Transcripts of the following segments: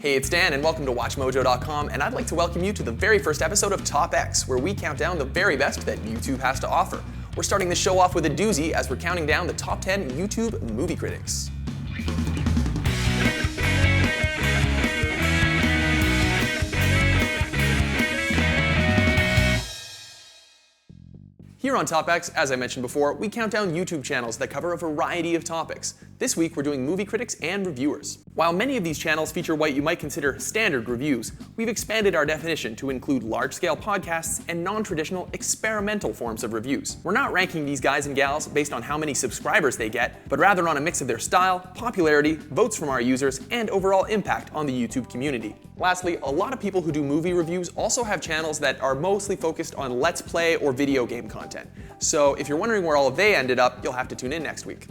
Hey, it's Dan and welcome to WatchMojo.com, and I'd like to welcome you to the very first episode of TopX, where we count down the very best that YouTube has to offer. We're starting the show off with a doozy as we're counting down the top 10 YouTube movie critics. Here on TopX, as I mentioned before, we count down YouTube channels that cover a variety of topics. This week, we're doing movie critics and reviewers. While many of these channels feature what you might consider standard reviews, we've expanded our definition to include large-scale podcasts and non-traditional experimental forms of reviews. We're not ranking these guys and gals based on how many subscribers they get, but rather on a mix of their style, popularity, votes from our users, and overall impact on the YouTube community. Lastly, a lot of people who do movie reviews also have channels that are mostly focused on Let's Play or video game content. So if you're wondering where all of they ended up, you'll have to tune in next week.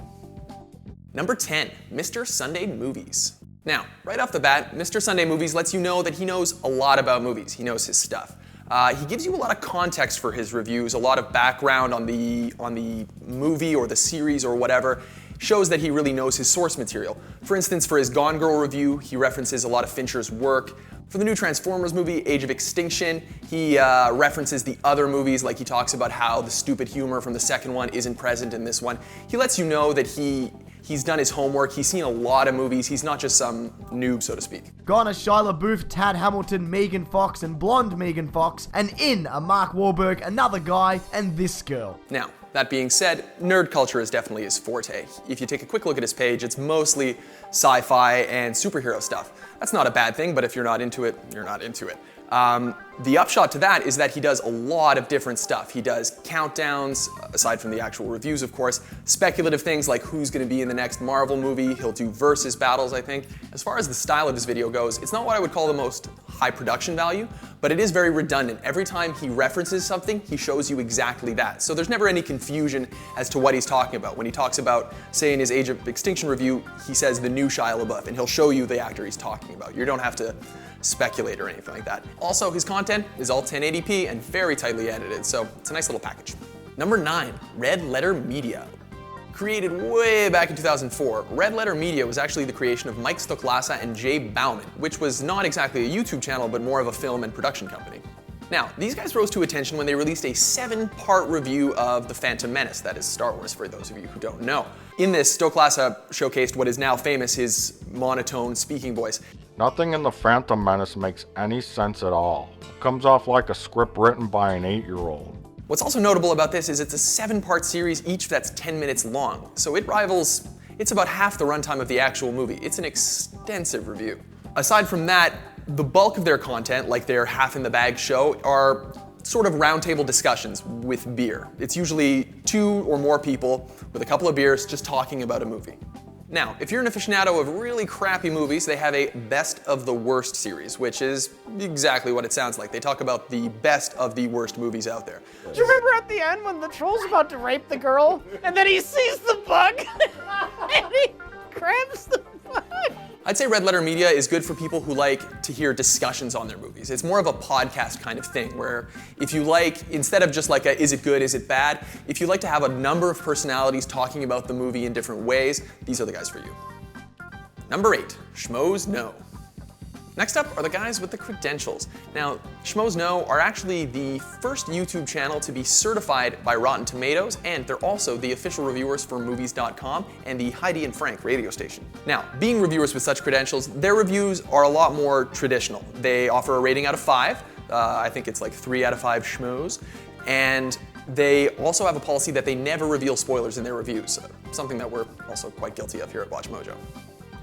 Number 10, Mr.Sunday Movies. Now, right off the bat, Mr.Sunday Movies lets you know that he knows a lot about movies. He knows his stuff. He gives you a lot of context for his reviews, a lot of background on the movie or the series or whatever. Shows that he really knows his source material. For instance, for his Gone Girl review, he references a lot of Fincher's work. For the new Transformers movie, Age of Extinction, he references the other movies, like he talks about how the stupid humor from the second one isn't present in this one. He lets you know that he's done his homework, he's seen a lot of movies, he's not just some noob, so to speak. Gone are Shia LaBeouf, Tad Hamilton, Megan Fox, and blonde Megan Fox, and in are Mark Wahlberg, another guy, and this girl. Now, that being said, nerd culture is definitely his forte. If you take a quick look at his page, it's mostly sci-fi and superhero stuff. That's not a bad thing, but if you're not into it, you're not into it. The upshot to that is that he does a lot of different stuff. He does countdowns, aside from the actual reviews, of course, speculative things like who's going to be in the next Marvel movie. He'll do versus battles, I think. As far as the style of his video goes, it's not what I would call the most high production value, but it is very redundant. Every time he references something, he shows you exactly that. So there's never any confusion as to what he's talking about. When he talks about, say in his Age of Extinction review, he says the new Shia LaBeouf, and he'll show you the actor he's talking about. You don't have to speculate or anything like that. Also, his content is all 1080p and very tightly edited, so it's a nice little package. Number 9, Red Letter Media. Created way back in 2004, Red Letter Media was actually the creation of Mike Stoklasa and Jay Bauman, which was not exactly a YouTube channel, but more of a film and production company. Now, these guys rose to attention when they released a 7-part review of The Phantom Menace, that is Star Wars for those of you who don't know. In this, Stoklasa showcased what is now famous, his monotone speaking voice. Nothing in The Phantom Menace makes any sense at all. It comes off like a script written by an 8-year-old. What's also notable about this is it's a 7-part series, each that's 10 minutes long. So it's about half the runtime of the actual movie. It's an extensive review. Aside from that, the bulk of their content, like their Half in the Bag show, are sort of roundtable discussions with beer. It's usually 2 or more people with a couple of beers just talking about a movie. Now, if you're an aficionado of really crappy movies, they have a Best of the Worst series, which is exactly what it sounds like. They talk about the best of the worst movies out there. Do you remember at the end when the troll's about to rape the girl, and then he sees the bug, and he grabs the bug? I'd say Red Letter Media is good for people who like to hear discussions on their movies. It's more of a podcast kind of thing, where if you like, instead of just like a is it good, is it bad, if you like to have a number of personalities talking about the movie in different ways, these are the guys for you. Number 8, Schmoes Know. Next up are the guys with the credentials. Now, Schmoes Know are actually the first YouTube channel to be certified by Rotten Tomatoes, and they're also the official reviewers for Movies.com and the Heidi and Frank radio station. Now, being reviewers with such credentials, their reviews are a lot more traditional. They offer a rating out of 5. I think it's like 3 out of 5 schmoes. And they also have a policy that they never reveal spoilers in their reviews, something that we're also quite guilty of here at WatchMojo.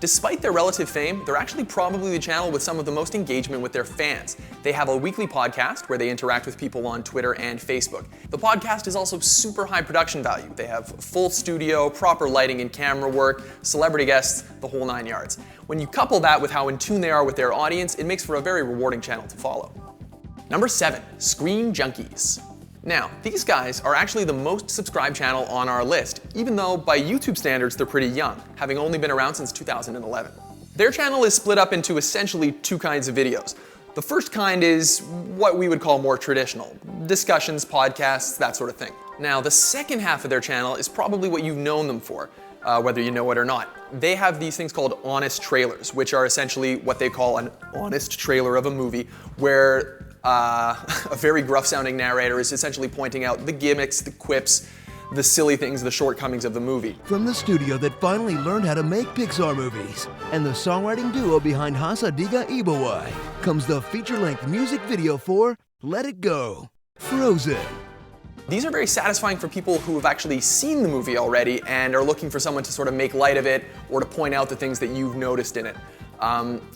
Despite their relative fame, they're actually probably the channel with some of the most engagement with their fans. They have a weekly podcast where they interact with people on Twitter and Facebook. The podcast is also super high production value. They have full studio, proper lighting and camera work, celebrity guests, the whole 9 yards. When you couple that with how in tune they are with their audience, it makes for a very rewarding channel to follow. Number 7, Screen Junkies. Now, these guys are actually the most subscribed channel on our list, even though by YouTube standards they're pretty young, having only been around since 2011. Their channel is split up into essentially 2 kinds of videos. The first kind is what we would call more traditional, discussions, podcasts, that sort of thing. Now, the second half of their channel is probably what you've known them for. whether you know it or not. They have these things called honest trailers, which are essentially what they call an honest trailer of a movie, where a very gruff-sounding narrator is essentially pointing out the gimmicks, the quips, the silly things, the shortcomings of the movie. From the studio that finally learned how to make Pixar movies, and the songwriting duo behind Hasadiga Ibawai, comes the feature-length music video for Let It Go, Frozen. These are very satisfying for people who have actually seen the movie already and are looking for someone to sort of make light of it or to point out the things that you've noticed in it.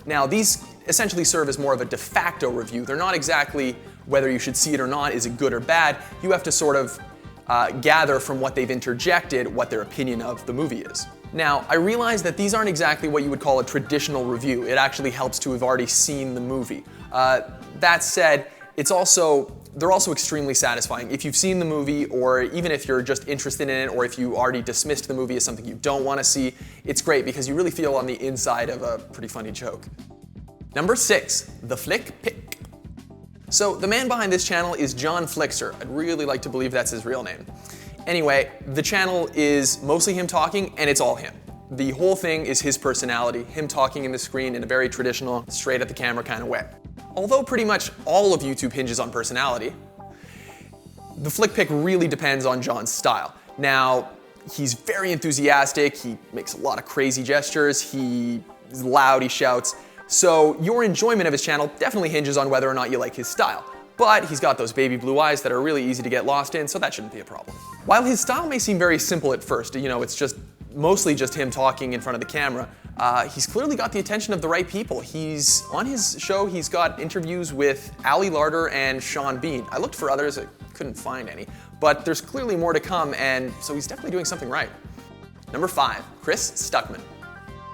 Now, these essentially serve as more of a de facto review. They're not exactly whether you should see it or not, is it good or bad. You have to sort of gather from what they've interjected what their opinion of the movie is. Now, I realize that these aren't exactly what you would call a traditional review. It actually helps to have already seen the movie. That said, they're also extremely satisfying. If you've seen the movie, or even if you're just interested in it, or if you already dismissed the movie as something you don't want to see, it's great because you really feel on the inside of a pretty funny joke. Number 6, the Flick Pic. So the man behind this channel is John Flickster. I'd really like to believe that's his real name. Anyway, the channel is mostly him talking, and it's all him. The whole thing is his personality, him talking in the screen in a very traditional, straight at the camera kind of way. Although pretty much all of YouTube hinges on personality, the Flick Pic really depends on John's style. Now, he's very enthusiastic, he makes a lot of crazy gestures, he's loud, he shouts. So your enjoyment of his channel definitely hinges on whether or not you like his style. But he's got those baby blue eyes that are really easy to get lost in, so that shouldn't be a problem. While his style may seem very simple at first, it's just mostly just him talking in front of the camera, he's clearly got the attention of the right people. On his show, he's got interviews with Ali Larter and Sean Bean. I looked for others, I couldn't find any. But there's clearly more to come, and so he's definitely doing something right. Number 5, Chris Stuckman.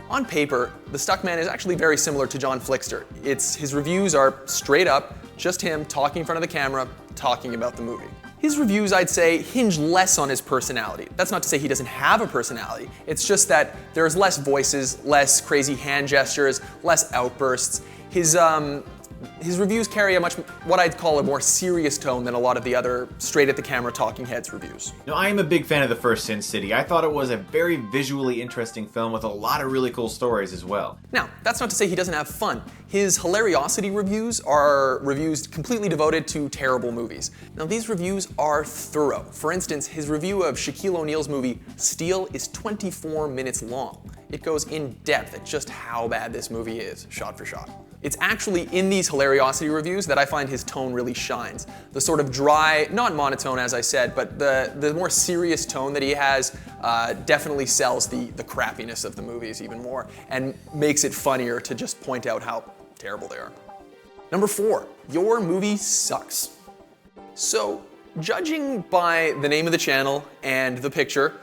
On paper, the Stuckman is actually very similar to John Flickster. His reviews are straight up, just him talking in front of the camera, talking about the movie. His reviews, I'd say, hinge less on his personality. That's not to say he doesn't have a personality. It's just that there's less voices, less crazy hand gestures, less outbursts. His reviews carry what I'd call a more serious tone than a lot of the other straight-at-the-camera talking heads reviews. Now, I am a big fan of the first Sin City. I thought it was a very visually interesting film with a lot of really cool stories as well. Now, that's not to say he doesn't have fun. His hilariosity reviews are reviews completely devoted to terrible movies. Now, these reviews are thorough. For instance, his review of Shaquille O'Neal's movie Steel is 24 minutes long. It goes in depth at just how bad this movie is, shot for shot. It's actually in these hilariosity reviews that I find his tone really shines. The sort of dry, not monotone as I said, but the more serious tone that he has definitely sells the crappiness of the movies even more and makes it funnier to just point out how terrible they are. Number 4, your movie sucks. So, judging by the name of the channel and the picture,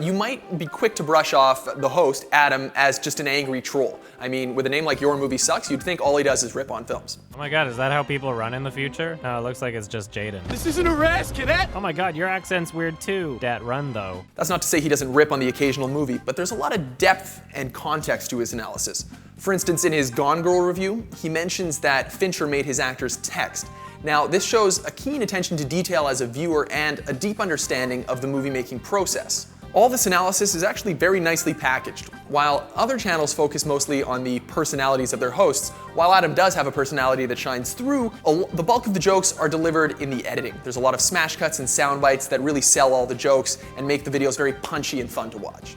you might be quick to brush off the host, Adam, as just an angry troll. I mean, with a name like Your Movie Sucks, you'd think all he does is rip on films. Oh my god, is that how people run in the future? No, it looks like it's just Jaden. This isn't a race, cadet! Oh my god, your accent's weird too. Dat run though. That's not to say he doesn't rip on the occasional movie, but there's a lot of depth and context to his analysis. For instance, in his Gone Girl review, he mentions that Fincher made his actors text. Now, this shows a keen attention to detail as a viewer and a deep understanding of the movie-making process. All this analysis is actually very nicely packaged. While other channels focus mostly on the personalities of their hosts, while Adam does have a personality that shines through, the bulk of the jokes are delivered in the editing. There's a lot of smash cuts and sound bites that really sell all the jokes and make the videos very punchy and fun to watch.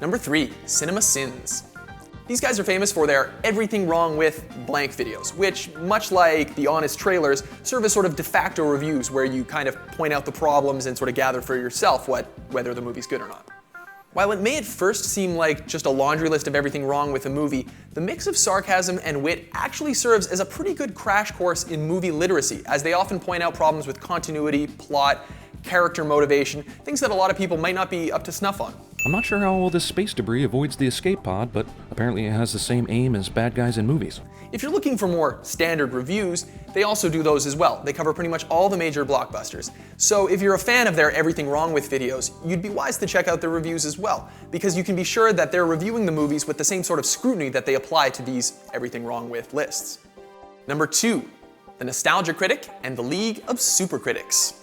Number 3, Cinemasins. These guys are famous for their everything wrong with blank videos, which, much like the honest trailers, serve as sort of de facto reviews where you kind of point out the problems and sort of gather for yourself whether the movie's good or not. While it may at first seem like just a laundry list of everything wrong with a movie, the mix of sarcasm and wit actually serves as a pretty good crash course in movie literacy, as they often point out problems with continuity, plot, character motivation, things that a lot of people might not be up to snuff on. I'm not sure how all this space debris avoids the escape pod, but apparently it has the same aim as bad guys in movies. If you're looking for more standard reviews, they also do those as well. They cover pretty much all the major blockbusters. So if you're a fan of their everything wrong with videos, you'd be wise to check out their reviews as well, because you can be sure that they're reviewing the movies with the same sort of scrutiny that they apply to these everything wrong with lists. Number 2, the Nostalgia Critic and the League of Super Critics.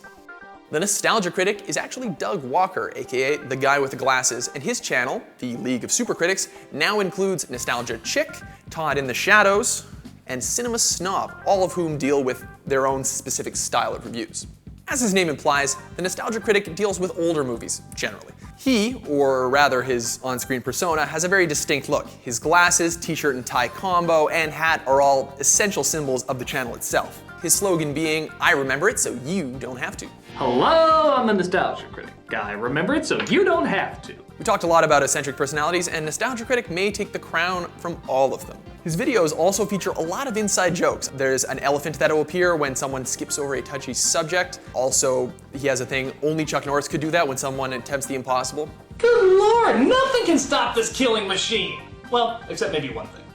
The Nostalgia Critic is actually Doug Walker, aka the guy with the glasses, and his channel, the League of Super Critics, now includes Nostalgia Chick, Todd in the Shadows, and Cinema Snob, all of whom deal with their own specific style of reviews. As his name implies, the Nostalgia Critic deals with older movies, generally. He, or rather his on-screen persona, has a very distinct look. His glasses, t-shirt and tie combo, and hat are all essential symbols of the channel itself. His slogan being, "I remember it so you don't have to." Hello, I'm the Nostalgia Critic. I remember it so you don't have to. We talked a lot about eccentric personalities, and Nostalgia Critic may take the crown from all of them. His videos also feature a lot of inside jokes. There's an elephant that will appear when someone skips over a touchy subject. Also, he has a thing, only Chuck Norris could do that when someone attempts the impossible. Good lord, nothing can stop this killing machine. Well, except maybe one thing.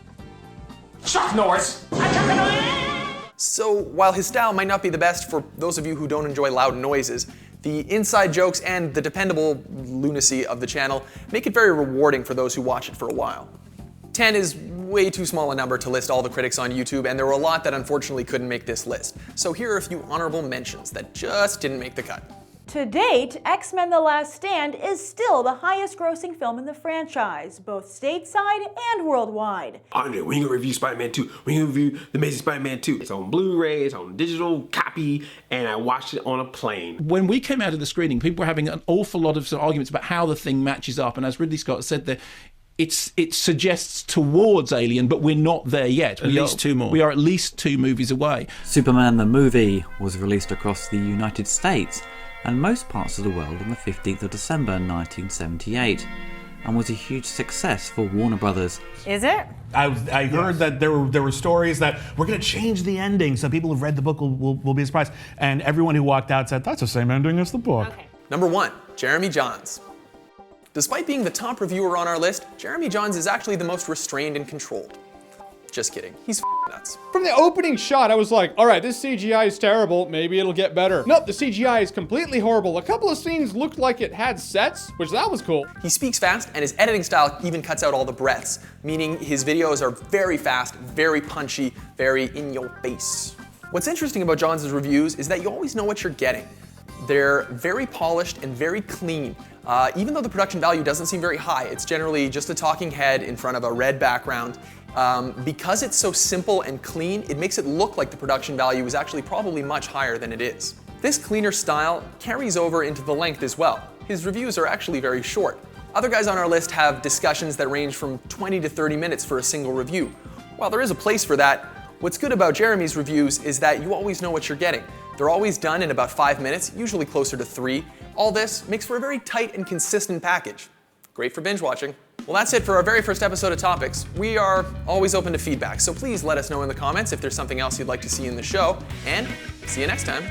Chuck Norris! So while his style might not be the best for those of you who don't enjoy loud noises, the inside jokes and the dependable lunacy of the channel make it very rewarding for those who watch it for a while. 10 is way too small a number to list all the critics on YouTube, and there were a lot that unfortunately couldn't make this list. So here are a few honorable mentions that just didn't make the cut. To date, X-Men: The Last Stand is still the highest grossing film in the franchise, both stateside and worldwide. Oh no, we ain't gonna review Spider-Man 2. We ain't gonna review The Amazing Spider-Man 2. It's on Blu-ray, it's on digital copy, and I watched it on a plane. When we came out of the screening, people were having an awful lot of arguments about how the thing matches up, and as Ridley Scott said there, it suggests towards Alien, but we're not there yet. At least two more. We are at least 2 movies away. Superman the movie was released across the United States and most parts of the world on the 15th of December 1978 and was a huge success for Warner Brothers. Is it? I heard that there were stories that we're going to change the ending, so people who've read the book will be surprised. And everyone who walked out said, that's the same ending as the book. Okay. Number 1, Jeremy Jahns. Despite being the top reviewer on our list, Jeremy Jahns is actually the most restrained and controlled. Just kidding, he's nuts. From the opening shot, I was like, all right, this CGI is terrible, maybe it'll get better. Nope, the CGI is completely horrible. A couple of scenes looked like it had sets, which that was cool. He speaks fast, and his editing style even cuts out all the breaths, meaning his videos are very fast, very punchy, very in your face. What's interesting about Jahns' reviews is that you always know what you're getting. They're very polished and very clean. Even though the production value doesn't seem very high, it's generally just a talking head in front of a red background. Because it's so simple and clean, it makes it look like the production value is actually probably much higher than it is. This cleaner style carries over into the length as well. His reviews are actually very short. Other guys on our list have discussions that range from 20 to 30 minutes for a single review. While there is a place for that, what's good about Jeremy's reviews is that you always know what you're getting. They're always done in about 5 minutes, usually closer to 3. All this makes for a very tight and consistent package. Great for binge watching. Well, that's it for our very first episode of TopX. We are always open to feedback, so please let us know in the comments if there's something else you'd like to see in the show, and see you next time.